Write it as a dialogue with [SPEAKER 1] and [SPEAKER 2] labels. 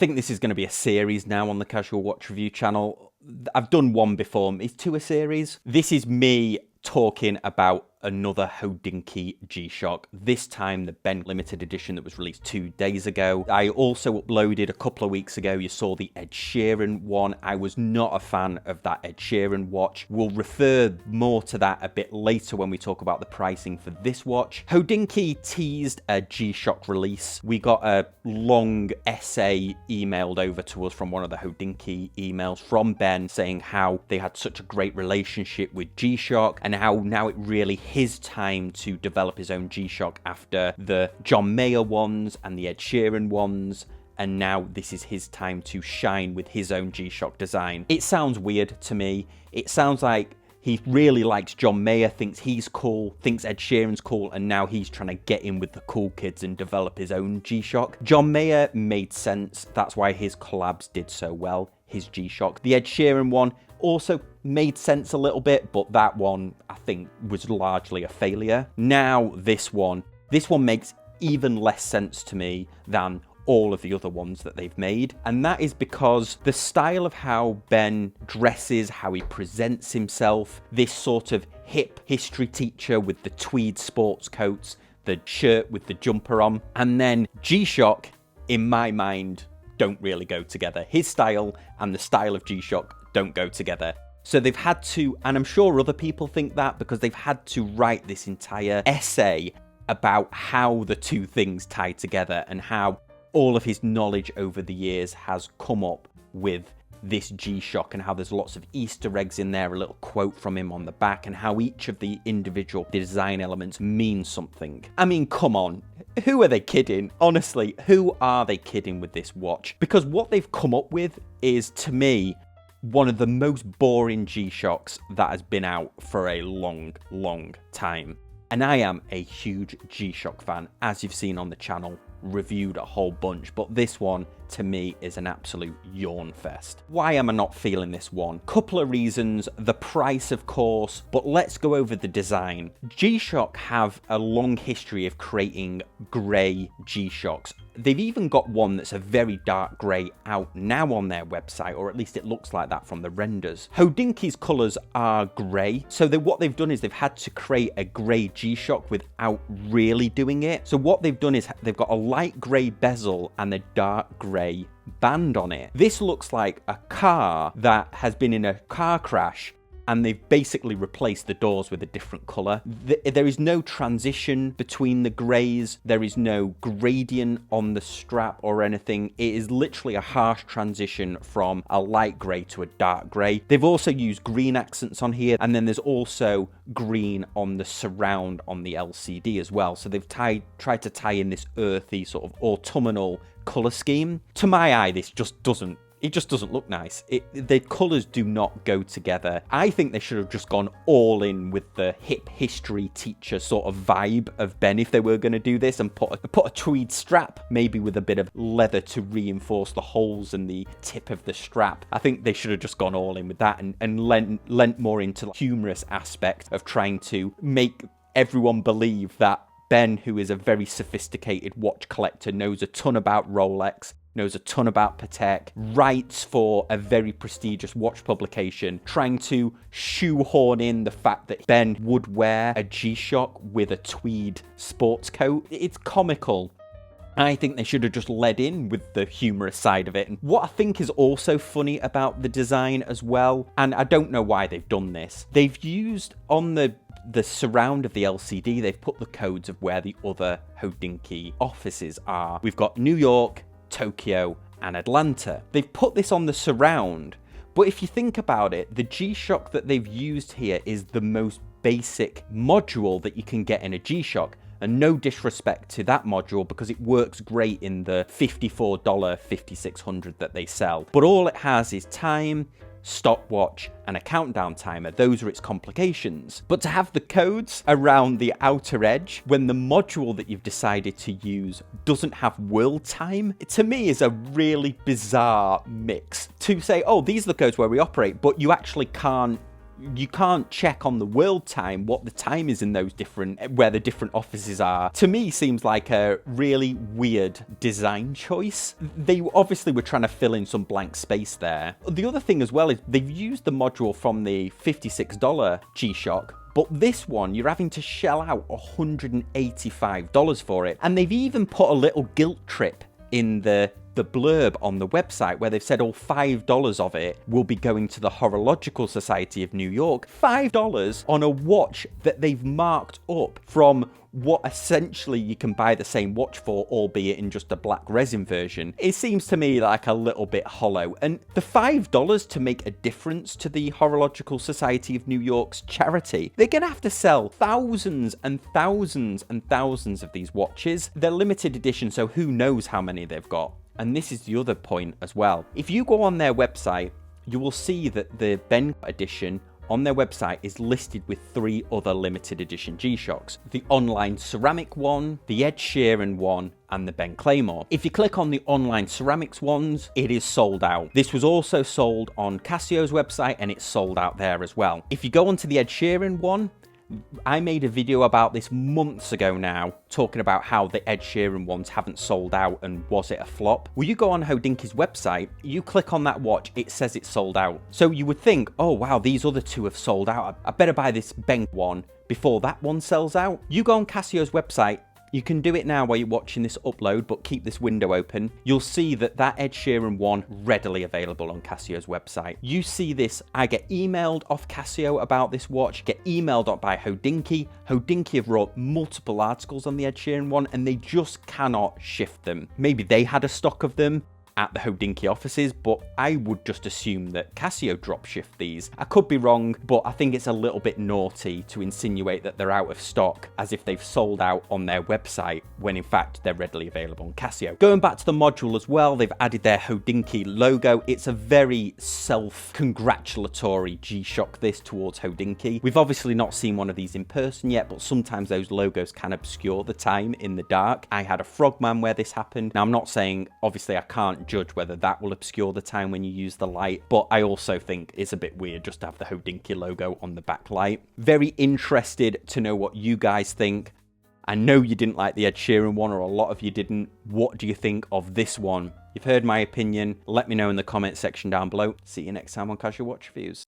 [SPEAKER 1] think this is going to be a series now on the Casual Watch Review channel. I've done one before. It's two a series. This is me talking about another Hodinkee G-Shock, this time the Ben limited edition that was released 2 days ago. I also uploaded a couple of weeks ago, you saw the Ed Sheeran one. I was not a fan of that Ed Sheeran watch. We'll refer more to that a bit later when we talk about the pricing for this watch. Hodinkee teased a G-Shock release. We got a long essay emailed over to us from one of the Hodinkee emails from Ben saying how they had such a great relationship with G-Shock and how now it really his time to develop his own G-Shock after the John Mayer ones and the Ed Sheeran ones, and now this is his time to shine with his own G-Shock design. It sounds weird to me. It sounds like he really likes John Mayer, thinks he's cool, thinks Ed Sheeran's cool, and now he's trying to get in with the cool kids and develop his own G-Shock. John Mayer made sense. That's why his collabs did so well, his G-Shock. The Ed Sheeran one also made sense a little bit, but that one I think was largely a failure. Now this one makes even less sense to me than all of the other ones that they've made, and that is because the style of how Ben dresses, how he presents himself, this sort of hip history teacher with the tweed sports coats, the shirt with the jumper on, and then G-Shock, in my mind, don't really go together. His style and the style of G-Shock don't go together. So they've had to, and I'm sure other people think that, because they've had to write this entire essay about how the two things tie together and how all of his knowledge over the years has come up with this G-Shock, and how there's lots of Easter eggs in there, a little quote from him on the back, and how each of the individual design elements mean something. I mean, come on. Who are they kidding? Honestly, who are they kidding with this watch? Because what they've come up with is, to me, one of the most boring G-Shocks that has been out for a long, long time. And I am a huge G-Shock fan, as you've seen on the channel, reviewed a whole bunch, but this one, to me, is an absolute yawn fest. Why am I not feeling this one? Couple of reasons. The price, of course, but let's go over the design. G-Shock have a long history of creating grey G-Shocks. They've even got one that's a very dark grey out now on their website, or at least it looks like that from the renders. Hodinkee's colours are grey, so what they've done is they've had to create a grey G-Shock without really doing it. So what they've done is they've got a light grey bezel and a dark grey band on it. This looks like a car that has been in a car crash, and they've basically replaced the doors with a different colour. There is no transition between the greys. There is no gradient on the strap or anything. It is literally a harsh transition from a light grey to a dark grey. They've also used green accents on here, and then there's also green on the surround on the LCD as well. So they've tried to tie in this earthy sort of autumnal colour scheme. To my eye, this just doesn't look nice. The colours do not go together. I think they should have just gone all in with the hip history teacher sort of vibe of Ben if they were going to do this, and put a tweed strap, maybe with a bit of leather to reinforce the holes in the tip of the strap. I think they should have just gone all in with that and lent more into the humorous aspect of trying to make everyone believe that Ben, who is a very sophisticated watch collector, knows a ton about Rolex, knows a ton about Patek, writes for a very prestigious watch publication, trying to shoehorn in the fact that Ben would wear a G-Shock with a tweed sports coat. It's comical. I think they should have just led in with the humorous side of it. And what I think is also funny about the design as well, and I don't know why they've done this, they've used on the surround of the LCD, they've put the codes of where the other Hodinkee offices are. We've got New York, Tokyo, and Atlanta. They've put this on the surround, but if you think about it, the G-Shock that they've used here is the most basic module that you can get in a G-Shock. And no disrespect to that module, because it works great in the $54 5600 that they sell. But all it has is time, stopwatch, and a countdown timer. Those are its complications. But to have the codes around the outer edge when the module that you've decided to use doesn't have world time, to me is a really bizarre mix. To say, oh, these are the codes where we operate, but you actually can't You can't check on the world time what the time is in those where the different offices are. To me, seems like a really weird design choice. They obviously were trying to fill in some blank space there. The other thing as well is they've used the module from the $56 G-Shock, but this one, you're having to shell out $185 for it. And they've even put a little guilt trip in the blurb on the website where they've said all $5 of it will be going to the Horological Society of New York. $5 on a watch that they've marked up from what essentially you can buy the same watch for, albeit in just a black resin version. It seems to me like a little bit hollow. And the $5 to make a difference to the Horological Society of New York's charity, they're going to have to sell thousands and thousands and thousands of these watches. They're limited edition, so who knows how many they've got. And this is the other point as well. If you go on their website, you will see that the Ben edition on their website is listed with 3 other limited edition G-Shocks. The online ceramic one, the Ed Sheeran one, and the Ben Clymer. If you click on the online ceramics ones, it is sold out. This was also sold on Casio's website and it's sold out there as well. If you go onto the Ed Sheeran one, I made a video about this months ago now, talking about how the Ed Sheeran ones haven't sold out and was it a flop. Well, you go on Hodinkee's website, you click on that watch, it says it's sold out. So you would think, oh wow, these other 2 have sold out. I better buy this Ben one before that one sells out. You go on Casio's website, you can do it now while you're watching this upload, but keep this window open. You'll see that Ed Sheeran one readily available on Casio's website. You see this, I get emailed off Casio about this watch, get emailed up by Hodinkee. Hodinkee have wrote multiple articles on the Ed Sheeran one and they just cannot shift them. Maybe they had a stock of them at the Hodinkee offices, but I would just assume that Casio dropshift these. I could be wrong, but I think it's a little bit naughty to insinuate that they're out of stock as if they've sold out on their website when in fact they're readily available on Casio. Going back to the module as well, they've added their Hodinkee logo. It's a very self-congratulatory G-Shock this towards Hodinkee. We've obviously not seen one of these in person yet, but sometimes those logos can obscure the time in the dark. I had a Frogman where this happened. Now I'm not saying, obviously I can't judge whether that will obscure the time when you use the light, but I also think it's a bit weird just to have the Hodinkee logo on the backlight. Very interested to know what you guys think. I know you didn't like the Ed Sheeran one, or a lot of you didn't. What do you think of this one? You've heard my opinion. Let me know in the comment section down below. See you next time on Casual Watch Reviews.